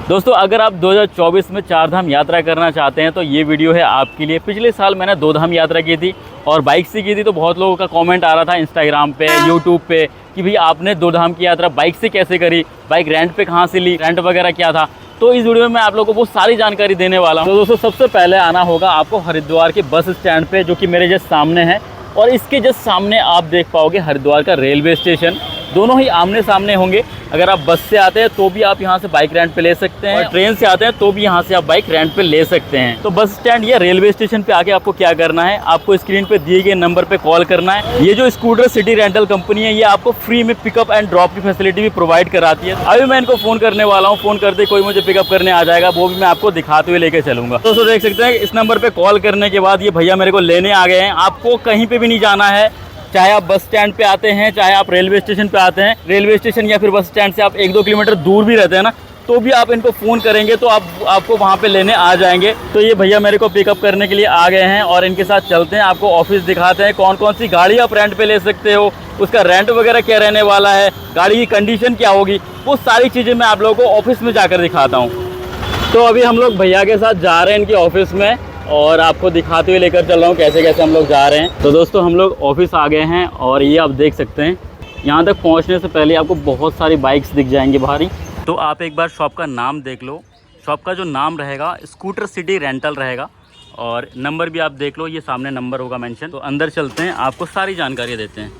दोस्तों अगर आप 2024 में चार धाम यात्रा करना चाहते हैं तो ये वीडियो है आपके लिए। पिछले साल मैंने 2 धाम यात्रा की थी और बाइक से की थी, तो बहुत लोगों का कमेंट आ रहा था इंस्टाग्राम पे, यूट्यूब पे कि भाई आपने 2 धाम की यात्रा बाइक से कैसे करी, बाइक रेंट पे कहाँ से ली, रेंट वगैरह क्या था। तो इस वीडियो में मैं आप लोगों को वो सारी जानकारी देने वाला हूँ। तो दोस्तों सबसे पहले आना होगा आपको हरिद्वार के बस स्टैंड पे, जो कि मेरे जस्ट सामने है, और इसके जस्ट सामने आप देख पाओगे हरिद्वार का रेलवे स्टेशन। दोनों ही आमने सामने होंगे। अगर आप बस से आते हैं तो भी आप यहाँ से बाइक रेंट पे ले सकते हैं, और ट्रेन से आते हैं तो भी यहाँ से आप बाइक रेंट पे ले सकते हैं। तो बस स्टैंड या रेलवे स्टेशन पे आके आपको क्या करना है, आपको स्क्रीन पे दिए गए नंबर पे कॉल करना है। ये जो स्कूटर सिटी रेंटल कंपनी है, ये आपको फ्री में पिकअप एंड ड्रॉप की फैसिलिटी भी प्रोवाइड कराती है। अभी मैं इनको फ़ोन करने वाला हूँ, फ़ोन करते कोई मुझे पिकअप करने आ जाएगा, वो भी मैं आपको दिखाते हुए लेके चलूँगा। दोस्तों देख सकते हैं इस नंबर पर कॉल करने के बाद ये भैया मेरे को लेने आ गए हैं। आपको कहीं पर भी नहीं जाना है, चाहे आप बस स्टैंड पे आते हैं, चाहे आप रेलवे स्टेशन पे आते हैं, रेलवे स्टेशन या फिर बस स्टैंड से आप 1-2 किलोमीटर दूर भी रहते हैं ना, तो भी आप इनको फ़ोन करेंगे तो आपको वहाँ पे लेने आ जाएंगे। तो ये भैया मेरे को पिकअप करने के लिए आ गए हैं और इनके साथ चलते हैं, आपको ऑफिस दिखाते हैं, कौन कौन सी गाड़ी आप रेंट पे ले सकते हो, उसका रेंट वगैरह क्या रहने वाला है, गाड़ी की कंडीशन क्या होगी, वो सारी चीज़ें मैं आप लोगों को ऑफिस में जाकर दिखाता हूँ। तो अभी हम लोग भैया के साथ जा रहे हैं इनकी ऑफिस में, और आपको दिखाते हुए लेकर चल रहा हूँ कैसे कैसे हम लोग जा रहे हैं। तो दोस्तों हम लोग ऑफिस आ गए हैं और ये आप देख सकते हैं, यहाँ तक पहुँचने से पहले आपको बहुत सारी बाइक्स दिख जाएंगी बाहर ही। तो आप एक बार शॉप का नाम देख लो। शॉप का जो नाम रहेगा स्कूटर सिटी रेंटल रहेगा, और नंबर भी आप देख लो, ये सामने नंबर होगा मेंशन। तो अंदर चलते हैं, आपको सारी जानकारी देते हैं।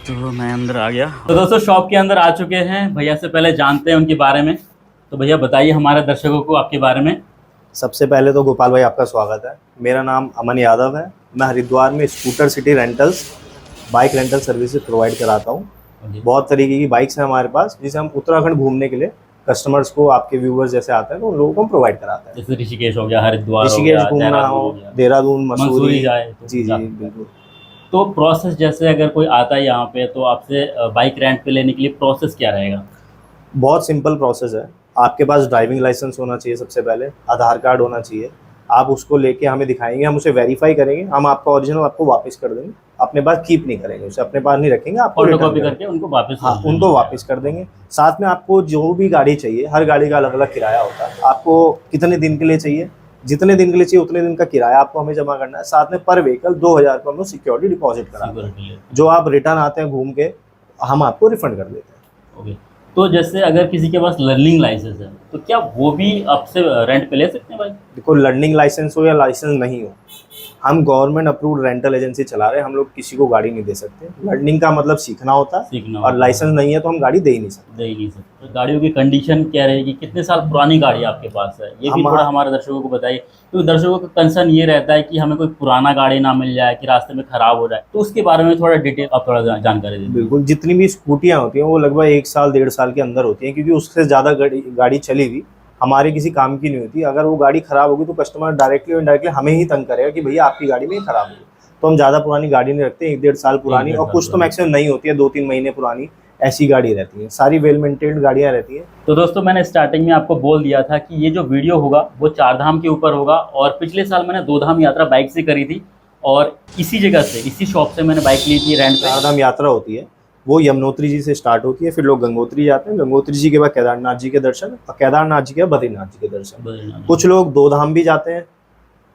तो मैं अंदर आ गया। तो दोस्तों शॉप के अंदर आ चुके हैं, भैया से पहले जानते हैं उनके बारे में। तो भैया बताइए हमारे दर्शकों को आपके बारे में। सबसे पहले तो गोपाल भाई आपका स्वागत है। मेरा नाम अमन यादव है। मैं हरिद्वार में scooter city rentals bike rental services provide कराता हूँ। बहुत तरीके की बाइक्स हैं हमारे पास, जिसे हम उत्तराखंड घूमने के लिए कस्टमर्स को, आपके व्यूवर्स जैसे आते हैं तो उन लोगों को हम प्रोवाइड कराते हैं। जैसे ऋषिकेश हो गया, हरिद्वार ऋषिकेश घूमना हो, देहरादून, मसूरी जाए तो जी जी बिल्कुल। तो प्रोसेस जैसे अगर कोई आता है यहाँ पे तो आपसे बाइक रेंट पे लेने के लिए प्रोसेस क्या रहेगा? बहुत सिंपल प्रोसेस है। आपके पास ड्राइविंग लाइसेंस होना चाहिए, सबसे पहले आधार कार्ड होना चाहिए। आप उसको लेके हमें दिखाएंगे, हम उसे वेरीफाई करेंगे, हम आपका ओरिजिनल आपको वापस कर देंगे। अपने पास कीप नहीं करेंगे, उसे अपने पास नहीं रखेंगे, आपको फोटोकॉपी करके उनको वापस, हाँ उनको वापस कर देंगे। साथ में आपको जो भी गाड़ी चाहिए, हर गाड़ी का अलग अलग किराया होता है। आपको कितने दिन के लिए चाहिए, जितने दिन के लिए चाहिए उतने दिन का किराया आपको हमें जमा करना है। साथ में पर व्हीकल 2000 का हम लोग सिक्योरिटी डिपॉजिट कराते हैं। जो आप रिटर्न आते हैं घूम के, हम आपको रिफंड कर देते हैं। ओके। तो जैसे अगर किसी के पास लर्निंग लाइसेंस है तो क्या वो भी आपसे रेंट पे ले सकते हैं भाई? देखो, लर्निंग लाइसेंस हो या लाइसेंस नहीं हो, हम गवर्नमेंट अप्रूव्ड रेंटल एजेंसी चला रहे हैं। हम लोग किसी को गाड़ी नहीं दे सकते। लर्निंग का मतलब सीखना होता है, और लाइसेंस नहीं है तो हम गाड़ी दे ही नहीं सकते। तो गाड़ियों की कंडीशन क्या रहेगी, कितने साल पुरानी गाड़ी आपके पास है, ये भी थोड़ा हमारे दर्शकों को बताइए। तो दर्शकों का कंसर्न ये रहता है कि हमें कोई पुराना गाड़ी ना मिल जाए, कि रास्ते में खराब हो जाए, तो उसके बारे में थोड़ा डिटेल आप थोड़ा जानकारी दीजिए। बिल्कुल। जितनी भी स्कूटियाँ होती हैं वो लगभग 1 साल 1.5 साल के अंदर होती हैं, क्योंकि उससे ज़्यादा गाड़ी चली हुई हमारे किसी काम की नहीं होती। अगर वो गाड़ी खराब होगी तो कस्टमर डायरेक्टली और इनडायरेक्टली हमें ही तंग करेगा कि भैया आपकी गाड़ी में ही खराब होगी। तो हम ज़्यादा पुरानी गाड़ी नहीं रखते, 1-1.5 साल पुरानी, और कुछ तो मैक्सिमम नहीं होती है, 2-3 महीने पुरानी, ऐसी गाड़ी रहती है। सारी वेल मेंटेन्ड गाड़ियाँ रहती हैं। तो दोस्तों मैंने स्टार्टिंग में आपको बोल दिया था कि ये जो वीडियो होगा वो 4 धाम के ऊपर होगा, और पिछले साल मैंने 2 धाम यात्रा बाइक से करी थी, और इसी जगह से, इसी शॉप से मैंने बाइक ली थी रेंट पे। 4 धाम यात्रा होती है, वो यमुनोत्री जी से स्टार्ट होती है, फिर लोग गंगोत्री जाते हैं, गंगोत्री जी के बाद केदारनाथ जी के दर्शन, और केदारनाथ जी के बाद बद्रीनाथ जी के दर्शन। कुछ लोग 2 धाम भी जाते हैं,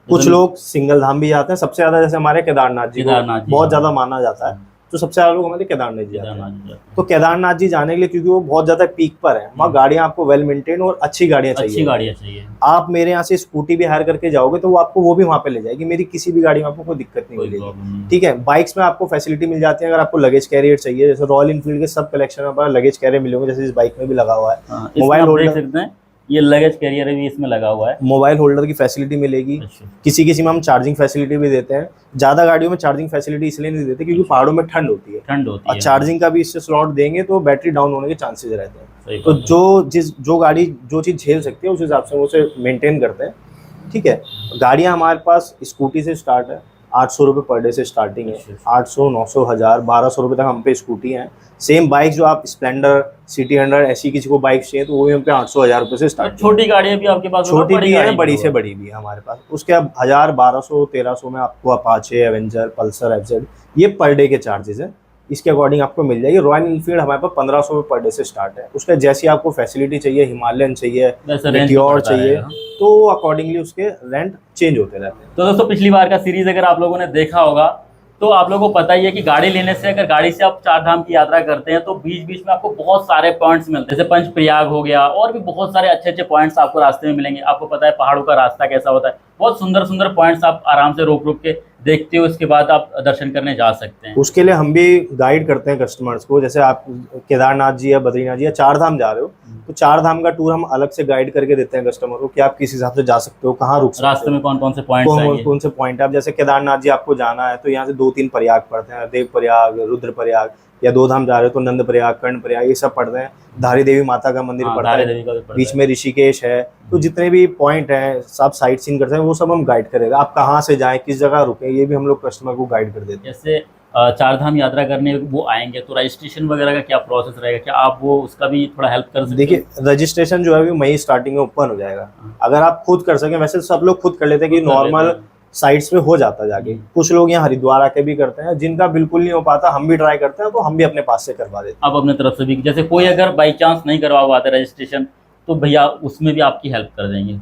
कुछ लोग सिंगल धाम भी जाते हैं। सबसे ज्यादा जैसे हमारे केदारनाथ जी बहुत ज्यादा माना जाता है, तो सबसे ज्यादा लोग हमारे केदारनाथ जी जाते हैं। तो केदारनाथ जी जाने के लिए, क्योंकि वो बहुत ज्यादा पीक पर है, वहाँ गाड़ियाँ आपको वेल मेंटेन और अच्छी गाड़ियाँ चाहिए। आप मेरे यहाँ से स्कूटी भी हायर करके जाओगे तो वो आपको वो भी वहाँ पे ले जाएगी। मेरी किसी भी गाड़ी में आपको कोई दिक्कत नहीं मिलेगी। ठीक है। बाइक्स में आपको फैसिलिटी मिल जाती है। अगर आपको लगेज कैरियर चाहिए, जैसे रॉयल इनफील्ड के सब कलेक्शन में लगेज कैरियर मिलेंगे, जैसे इस बाइक में भी लगा हुआ है। मोबाइल होल्डर, ये लगेज कैरियर भी इसमें लगा हुआ है। मोबाइल होल्डर की फैसिलिटी मिलेगी। किसी में हम चार्जिंग फैसिलिटी भी देते हैं। ज्यादा गाड़ियों में चार्जिंग फैसिलिटी इसलिए नहीं देते क्योंकि पहाड़ों में ठंड होती है, और चार्जिंग का भी इससे स्लॉट देंगे तो बैटरी डाउन होने के चांसेस रहते हैं। तो जो गाड़ी जो चीज झेल सकती है उस हिसाब से वो उसे मेंटेन करते हैं। ठीक है। गाड़ियां हमारे पास स्कूटी से स्टार्ट है, 800 रुपये पर डे से स्टार्टिंग है। 800, 900, 1000, 1200 रुपये तक हम पे स्कूटी हैं। सेम बाइक जो आप स्प्लेंडर, सिटी 100 ऐसी किसी को बाइक चाहिए तो वो भी हम पे 800-1000 रुपये से स्टार्ट। छोटी गाड़ियाँ भी आपके पास? छोटी भी है, बड़ी से बड़ी भी है हमारे पास। उसके अब 1000, 1200, 1300 में आपको अपाचे, एवेंजर, पल्सर, एफजेड, ये पर डे के चार्जेस हैं। इसके अकॉर्डिंग आपको मिल जाएगी। रॉयल एनफील्ड हमारे पास 1500 रुपये पर डे से स्टार्ट है। उसका जैसी आपको फैसिलिटी चाहिए, हिमालयन चाहिए, मेटियोर चाहिए, तो अकॉर्डिंगली उसके रेंट चेंज होते रहते हैं। तो दोस्तों पिछली बार का सीरीज अगर आप लोगों ने देखा होगा तो आप लोगों को पता ही है कि गाड़ी लेने से, अगर गाड़ी से आप 4 धाम की यात्रा करते हैं तो बीच बीच में आपको बहुत सारे पॉइंट्स मिलते हैं, जैसे पंच प्रयाग हो गया, और भी बहुत सारे अच्छे अच्छे पॉइंट्स आपको रास्ते में मिलेंगे। आपको पता है पहाड़ों का रास्ता कैसा होता है, बहुत सुंदर सुंदर पॉइंट्स आप आराम से रुक रुक के देखते हो, उसके बाद आप दर्शन करने जा सकते हैं। उसके लिए हम भी गाइड करते हैं कस्टमर्स को। जैसे आप केदारनाथ जी या बद्रीनाथ जी या 4 धाम जा रहे हो तो 4 धाम का टूर हम अलग से गाइड करके देते हैं कस्टमर को कि आप किस हिसाब से जा सकते हो, कहाँ रुक सकते हो, रास्ते में कौन कौन से पॉइंट्स कौन से पॉइंट है। अब जैसे केदारनाथ जी आपको जाना है तो यहाँ से 2-3 प्रयाग पड़ते हैं, देव प्रयाग, रुद्र प्रयाग, या 2 धाम जा रहे हो तो नंद प्रयाग, कर्ण प्रयाग, ये सब पढ़ते हैं। धारी देवी माता का मंदिर पड़ता है, बीच में ऋषिकेश है। तो जितने भी पॉइंट हैं सब साइट सीइंग करते हैं, वो सब हम गाइड करेगा। आप कहाँ से जाएं, किस जगह रुकें, ये भी हम लोग कस्टमर को गाइड कर देते हैं। जैसे 4 धाम यात्रा करने वो आएंगे तो रजिस्ट्रेशन वगैरह का क्या प्रोसेस रहेगा, क्या आप वो उसका भी थोड़ा हेल्प कर सकते हैं? देखिए रजिस्ट्रेशन जो है मई स्टार्टिंग में ओपन हो जाएगा। अगर आप खुद कर सकें, वैसे सब लोग खुद कर लेते हैं कि नॉर्मल साइट्स पे हो जाता जाके। कुछ लोग यहाँ हरिद्वार आके भी करते हैं, जिनका बिल्कुल नहीं हो पाता हम भी ट्राई करते हैं, तो हम भी अपने पास से करवा देते हैं। आप अपने तरफ से भी, जैसे कोई अगर बाई चांस नहीं करवा पाते रजिस्ट्रेशन तो भैया उसमें भी आपकी हेल्प कर देंगे।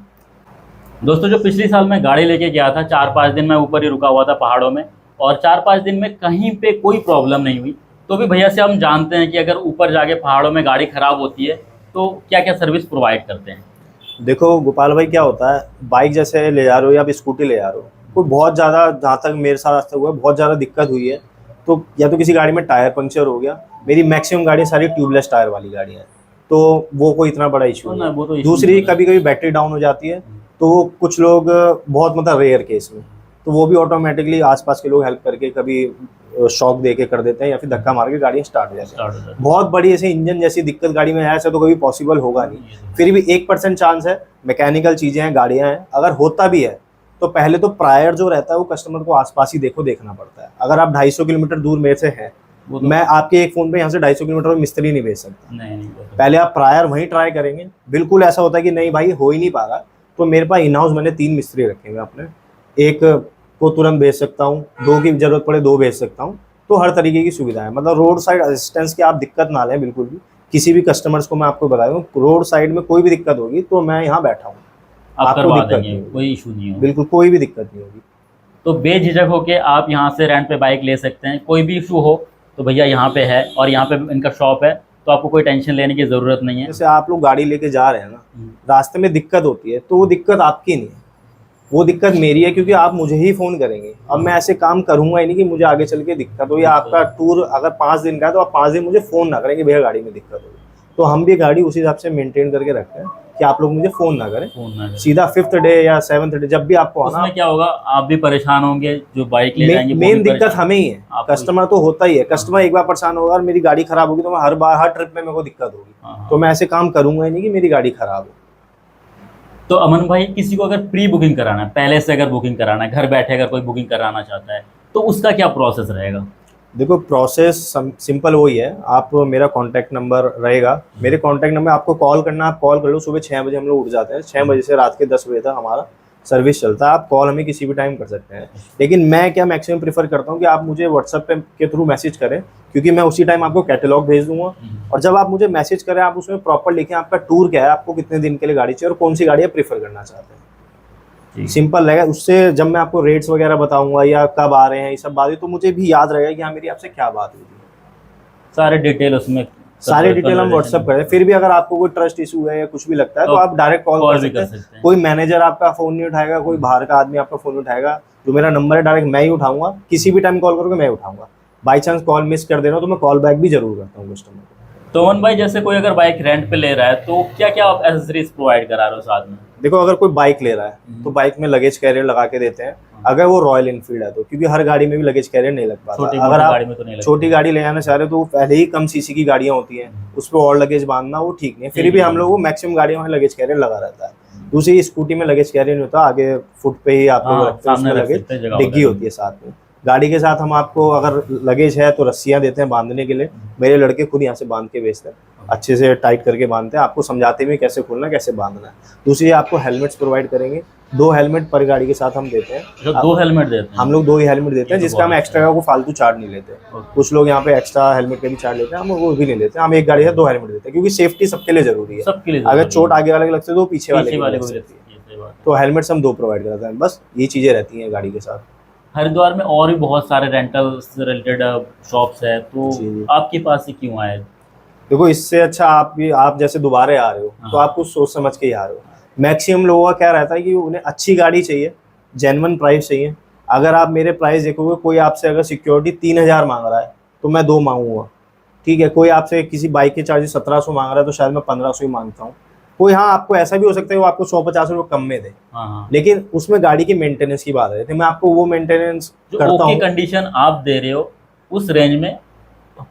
दोस्तों जो पिछले साल मैं गाड़ी लेके गया था, 4-5 दिन मैं ऊपर ही रुका हुआ था पहाड़ों में, और 4-5 दिन में कहीं पे कोई प्रॉब्लम नहीं हुई। तो भी भैया से हम जानते हैं कि अगर ऊपर जाके पहाड़ों में गाड़ी खराब होती है तो क्या क्या सर्विस प्रोवाइड करते हैं। देखो गोपाल भाई, क्या होता है, बाइक जैसे ले जा रहे हो या फिर स्कूटी ले जा रहे हो, कोई बहुत ज़्यादा, जहाँ तक मेरे साथ आज तक हुआ है, बहुत ज़्यादा दिक्कत हुई है तो या तो किसी गाड़ी में टायर पंक्चर हो गया। मेरी मैक्सिमम गाड़ी सारी ट्यूबलेस टायर वाली गाड़ी है, तो वो कोई इतना बड़ा इशू नहीं है। दूसरी, कभी कभी बैटरी डाउन हो जाती है तो कुछ लोग, बहुत मतलब रेयर केस में, तो वो भी ऑटोमेटिकली आसपास के लोग हेल्प करके कभी शॉक दे के कर देते हैं या फिर धक्का मार के गाड़ी स्टार्ट हो जाती है। बहुत बड़ी ऐसे इंजन जैसी दिक्कत गाड़ी में है ऐसा तो कभी पॉसिबल होगा नहीं। फिर भी 1% चांस है, मैकेनिकल चीज़ें हैं, गाड़ियाँ हैं, अगर होता भी है तो पहले तो प्रायर जो रहता है वो कस्टमर को आसपास ही देखना पड़ता है। अगर आप 250 किलोमीटर दूर मेरे से हैं, मैं आपके एक फ़ोन पे यहाँ से 250 किलोमीटर में मिस्त्री नहीं भेज सकता। नहीं, पहले आप प्रायर वहीं ट्राई करेंगे। बिल्कुल ऐसा होता है कि नहीं भाई हो ही नहीं पा रहा, तो मेरे पास इन हाउस मैंने 3 मिस्त्री रखे हुए अपने, एक को तुरंत भेज सकता हूँ, 2 की जरूरत पड़े 2 भेज सकता हूँ। तो हर तरीके की सुविधा है, मतलब रोड साइड असिस्टेंस की आप दिक्कत ना लें बिल्कुल भी। किसी भी कस्टमर्स को मैं आपको बता दूँ, रोड साइड में कोई भी दिक्कत होगी तो मैं यहाँ बैठा हूँ, आपको दिक्कत नहीं, कोई इशू नहीं होगा, बिल्कुल कोई भी दिक्कत नहीं होगी। तो बेझिझक होके आप यहाँ से रेंट पे बाइक ले सकते हैं। कोई भी इशू हो तो भैया यहाँ पे है, और यहाँ पे इनका शॉप है, तो आपको कोई टेंशन लेने की ज़रूरत नहीं है। जैसे आप लोग गाड़ी लेके जा रहे हैं ना, रास्ते में दिक्कत होती है तो वो दिक्कत आपकी नहीं है, वो दिक्कत मेरी है, क्योंकि आप मुझे ही फ़ोन करेंगे। अब मैं ऐसे काम करूँगा ही नहीं कि मुझे आगे चल के दिक्कत हो, या आपका टूर अगर 5 दिन का है तो आप 5 दिन मुझे फ़ोन ना करेंगे भैया गाड़ी में दिक्कत होगी। तो हम भी गाड़ी उसी हिसाब से मेंटेन करके रखते हैं कि आप लोग मुझे फ़ोन ना करें, सीधा 5th डे या 7th डे जब भी आपको आना। उसमें क्या होगा, आप भी परेशान होंगे, जो बाइक ले जाएंगे मेन दिक्कत हमें ही है, कस्टमर तो होता ही है। कस्टमर एक बार परेशान होगा और मेरी गाड़ी खराब होगी तो मैं हर ट्रिप में मेरे को दिक्कत होगी, तो मैं ऐसे काम करूंगा ही नहीं कि मेरी गाड़ी खराब हो। तो अमन भाई, किसी को अगर प्री बुकिंग कराना है, पहले से अगर बुकिंग कराना है, घर बैठे अगर कोई बुकिंग कराना चाहता है तो उसका क्या प्रोसेस रहेगा? देखो प्रोसेस सिंपल वही है, आप मेरा कांटेक्ट नंबर रहेगा, मेरे कांटेक्ट नंबर आपको कॉल करना, आप कॉल कर लो। सुबह 6 बजे हम लोग उठ जाते हैं, 6 बजे से रात के 10 बजे तक हमारा सर्विस चलता है। आप कॉल हमें किसी भी टाइम कर सकते हैं, लेकिन मैं क्या मैक्सिमम प्रीफर करता हूँ कि आप मुझे व्हाट्सएप के थ्रू मैसेज करें, क्योंकि मैं उसी टाइम आपको कैटलॉग भेज दूंगा। और जब आप मुझे मैसेज करें, आप उसमें प्रॉपर लिखें आपका टूर क्या है, आपको कितने दिन के लिए गाड़ी चाहिए और कौन सी गाड़ी आप प्रीफर करना चाहते हैं। सिंपल रहेगा, उससे जब मैं आपको रेट्स वगैरह बताऊंगा या कब आ रहे हैं ये सब बातें, तो मुझे भी याद रहेगा कि हाँ मेरी आपसे क्या बात हुई थी। सारे डिटेल उसमें, सारे डिटेल हम व्हाट्सएप करें। फिर भी अगर आपको कोई ट्रस्ट इशू है या कुछ भी लगता है तो आप डायरेक्ट कॉल कर सकते हैं। कोई मैनेजर आपका फोन नहीं उठाएगा, कोई बाहर का आदमी आपका फोन उठाएगा। जो मेरा नंबर है डायरेक्ट मैं ही उठाऊंगा, किसी भी टाइम कॉल करोगे मैं उठाऊंगा। बाई चांस कॉल मिस कर देना तो मैं कॉल बैक भी जरूर करता हूँ कस्टमर को। तो अमन भाई, जैसे कोई अगर बाइक रेंट पे ले रहा है तो क्या क्या आप एसेसरीज प्रोवाइड करा रहे हो साथ में? देखो अगर कोई बाइक ले रहा है तो बाइक में लगेज कैरियर लगा के देते हैं, अगर वो रॉयल एनफील्ड है तो, क्योंकि हर गाड़ी में भी लगेज कैरियर नहीं लग पाता। अगर आप छोटी गाड़ी ले जाना चाह रहे हो तो पहले ही कम सीसी की गाड़ियां होती हैं, उस पर और लगेज बांधना वो ठीक नहीं है। फिर भी हम लोग मैक्सिमम गाड़ियों में लगेज कैरियर लगा रहता है। दूसरी स्कूटी में लगेज कैरियर नहीं होता, आगे फुट पे ही आप लोग रखते हैं, उसमें लगेज डिग्गी होती है साथ में। गाड़ी के साथ हम आपको अगर लगेज है तो रस्सियां देते हैं बांधने के लिए, मेरे लड़के खुद यहाँ से बांध के बेचते हैं। अच्छे से टाइट करके बांधते हैं, आपको समझाते भी कैसे खोलना कैसे बांधना है। दूसरी आपको हेलमेट्स प्रोवाइड करेंगे, 2 हेलमेट पर गाड़ी के साथ हम देते हैं। जो 2 हेलमेट देते हैं हम लोग 2 ही हेलमेट देते हैं, जिसका हम एक्स्ट्रा का को फालतू चार्ज नहीं लेते। कुछ लोग यहाँ पे एक्स्ट्रा हेलमेट का भी चार्ज लेते हैं, हम वो भी नहीं लेते। हम एक गाड़ी से 2 हेलमेट देते हैं, क्योंकि सेफ्टी सबके लिए जरूरी है। सबके लिए अगर चोट आगे वाले को लगती है तो पीछे वाले को लग सकती है। को। तो हेलमेट्स हम 2 प्रोवाइड कराते हैं, बस ये चीजें रहती हैं गाड़ी के साथ। हरिद्वार में और भी बहुत सारे रेंटल से रिलेटेड शॉप्स है, तो आपके पास ही क्यों आए? देखो, इससे अच्छा आप जैसे दोबारा आ रहे हो तो आप कुछ सोच समझ के ही आ रहे हो। मैक्सिमम लोगों का क्या रहता है कि उन्हें अच्छी गाड़ी चाहिए, जेन्युइन प्राइस चाहिए। अगर आप मेरे प्राइस देखोगे, कोई आपसे अगर सिक्योरिटी 3000 मांग रहा है तो मैं 2 मांगूंगा, ठीक है। कोई आपसे किसी बाइक के चार्जेस 1700 मांग रहा है तो शायद मैं 1500 ही मांगता हूँ। कोई, हाँ, आपको ऐसा भी हो सकता है वो आपको 150 रुपये कम में दे, लेकिन उसमें गाड़ी की मेंटेनेंस की बात है, तो मैं आपको वो मेंटेनेंस करता हूँ। कंडीशन आप दे रहे हो उस रेंज में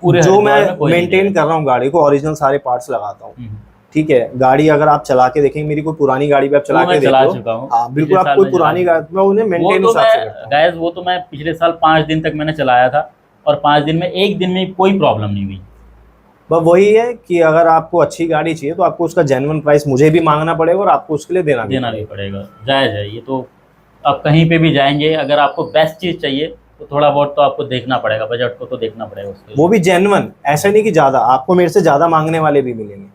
पूरे जो मैं मेंटेन कर रहा हूँ गाड़ी को, ओरिजिनल सारे पार्ट्स लगाता हूँ, ठीक है। गाड़ी अगर आप चला के देखेंगे, मेरी कोई पुरानी गाड़ी भी आप चला के देखो, हाँ बिल्कुल, आप कोई पुरानी गाड़ी, मैं उन्हें मेंटेन हिसाब से करता हूं। गाइस, वो तो मैं पिछले साल 5 दिन तक मैंने चलाया था, और 5 दिन में एक दिन में कोई प्रॉब्लम नहीं हुई। बस वही है कि अगर आपको अच्छी गाड़ी चाहिए तो आपको उसका जेन्युइन प्राइस मुझे भी मांगना पड़ेगा और आपको उसके लिए देना भी पड़ेगा। जायज़ है ये तो। आप कहीं पे भी जाएंगे, अगर आपको बेस्ट चीज़ चाहिए तो थोड़ा बहुत तो आपको देखना पड़ेगा, बजट को तो देखना पड़ेगा उसके, वो भी जेन्युइन। ऐसा नहीं कि ज़्यादा, आपको मेरे से ज़्यादा मांगने वाले भी मिलेंगे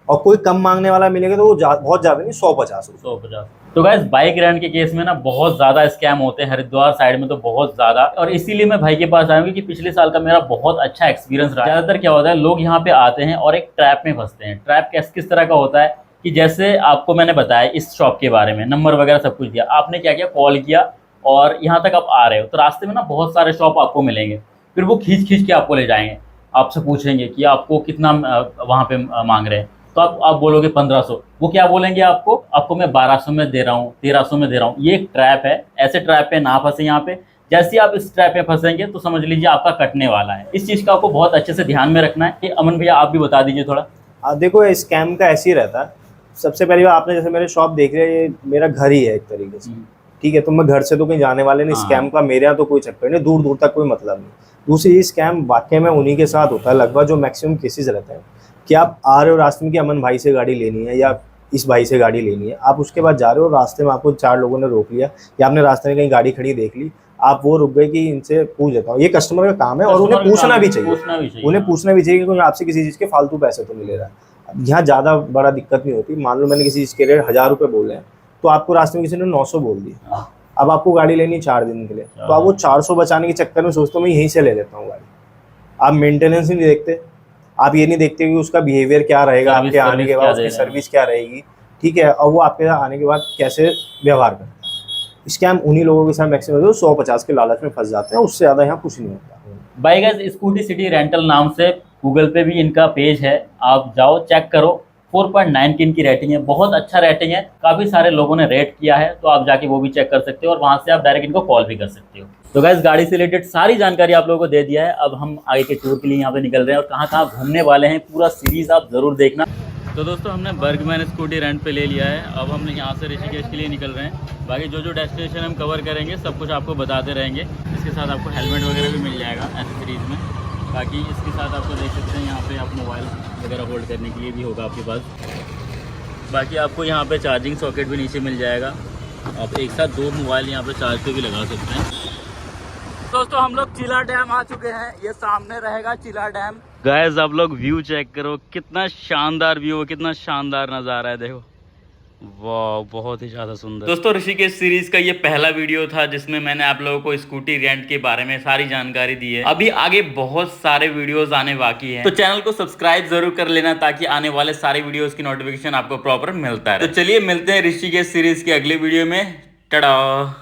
और कोई कम मांगने वाला मिलेगा तो वो बहुत ज़्यादा नहीं, 150। तो गाइस, बाइक रेंट के केस में ना बहुत ज़्यादा स्कैम होते हैं हरिद्वार साइड में, तो बहुत ज़्यादा। और इसीलिए मैं भाई के पास आया हूँ कि पिछले साल का मेरा बहुत अच्छा एक्सपीरियंस रहा। ज़्यादातर क्या होता है, लोग यहाँ पे आते हैं और एक ट्रैप में फंसते हैं। ट्रैप किस तरह का होता है कि जैसे आपको मैंने बताया इस शॉप के बारे में, नंबर वगैरह सब कुछ दिया, आपने क्या किया, कॉल किया और यहाँ तक आप आ रहे हो, तो रास्ते में ना बहुत सारे शॉप आपको मिलेंगे। फिर वो खींच के आपको ले जाएंगे, आपसे पूछेंगे कि आपको कितना वहाँ पे मांग रहे हैं, तो आप बोलोगे 1500। वो क्या बोलेंगे, आपको मैं 1200 में दे रहा हूँ, 1300 में दे रहा हूँ। ये एक ट्रैप है, ऐसे ट्रैप पे ना फंसे यहाँ पे। जैसे ही आप इस ट्रैप पे फंसेंगे तो समझ लीजिए आपका कटने वाला है। इस चीज़ का आपको बहुत अच्छे से ध्यान में रखना है। अमन भैया, आप भी बता दीजिए थोड़ा। देखो, स्कैम का ऐसे ही रहता है। सबसे पहली बार, आपने जैसे मेरे शॉप देख रहे हैं, ये मेरा घर ही है एक तरीके से, ठीक है। तो मैं घर से तो कहीं जाने वाले नहीं, स्कैम का मेरे यहाँ तो कोई चक्कर नहीं, दूर दूर तक कोई मतलब नहीं। दूसरी, ये स्कैम वाकई में उन्हीं के साथ होता है लगभग, जो मैक्सिमम केसेस रहते हैं कि आप आ रहे हो रास्ते में कि अमन भाई से गाड़ी लेनी है या इस भाई से गाड़ी लेनी है, आप उसके बाद जा रहे हो, रास्ते में आपको 4 लोगों ने रोक लिया या आपने रास्ते में कहीं गाड़ी खड़ी देख ली, आप वो रुक गए कि इनसे पूछ लेता हूँ। ये कस्टमर का काम है और उन्हें पूछना भी चाहिए, उन्हें पूछना भी चाहिए कि कोई आपसे किसी चीज़ के फालतू पैसे तो नहीं ले रहा है। यहाँ ज़्यादा बड़ा दिक्कत नहीं होती। मान लो मैंने किसी चीज़ के लिए 1000 रुपये बोले हैं, तो आपको रास्ते में किसी ने 900 बोल दिया, अब आपको गाड़ी लेनी 4 दिन के लिए, तो आप वो 400 बचाने के चक्कर में सोचते हो मैं यहीं से ले लेता हूँ गाड़ी। आप मेंटेनेंस नहीं देखते, आप ये नहीं देखते कि उसका बिहेवियर क्या रहेगा आपके आने के बाद, उसकी सर्विस क्या रहेगी, ठीक है, और वो आपके यहाँ आने के बाद कैसे व्यवहार करता है। स्कैम उन्हीं लोगों के साथ मैक्सिमम 150 के लालच में फंस जाते हैं, उससे ज़्यादा यहाँ कुछ नहीं होता। बाइक स्कूटी सिटी रेंटल नाम से गूगल पे भी इनका पेज है, आप जाओ चेक करो। 4.9 की इनकी रेटिंग है, बहुत अच्छा रेटिंग है। काफ़ी सारे लोगों ने रेट किया है, तो आप जाके वो भी चेक कर सकते हो और वहाँ से आप डायरेक्ट इनको कॉल भी कर सकते हो। तो गाइस, गाड़ी से रिलेटेड सारी जानकारी आप लोगों को दे दिया है। अब हम आगे के टूर के लिए यहाँ पे निकल रहे हैं और कहाँ कहाँ घूमने वाले हैं, पूरा सीरीज़ आप ज़रूर देखना। तो दोस्तों, हमने बर्गमैन स्कूटी रेंट पे ले लिया है। अब हम यहाँ से ऋषिकेश के लिए निकल रहे हैं। बाकी जो डेस्टिनेशन हम कवर करेंगे सब कुछ आपको बताते रहेंगे। इसके साथ आपको हेलमेट वगैरह भी मिल जाएगा एसेसरीज़ में। बाकी इसके साथ आपको देख सकते हैं, यहाँ पे आप मोबाइल वगैरह होल्ड करने के लिए भी होगा आपके पास। बाकी आपको यहाँ पे चार्जिंग सॉकेट भी नीचे मिल जाएगा, आप एक साथ 2 मोबाइल यहाँ पे चार्ज पे भी लगा सकते हैं। दोस्तों, हम लोग चिला डैम आ चुके हैं, ये सामने रहेगा चिला डैम। गाइस, आप लोग व्यू चेक करो, कितना शानदार व्यू है, कितना शानदार नज़ारा है, देखो, वाह, बहुत ही ज़्यादा सुंदर। दोस्तों, ऋषिकेश सीरीज का ये पहला वीडियो था जिसमें मैंने आप लोगों को स्कूटी रेंट के बारे में सारी जानकारी दी है। अभी आगे बहुत सारे वीडियोस आने बाकी हैं, तो चैनल को सब्सक्राइब जरूर कर लेना ताकि आने वाले सारे वीडियोस की नोटिफिकेशन आपको प्रॉपर मिलता है। तो चलिए मिलते हैं ऋषिकेश सीरीज के अगले वीडियो में। टाटा।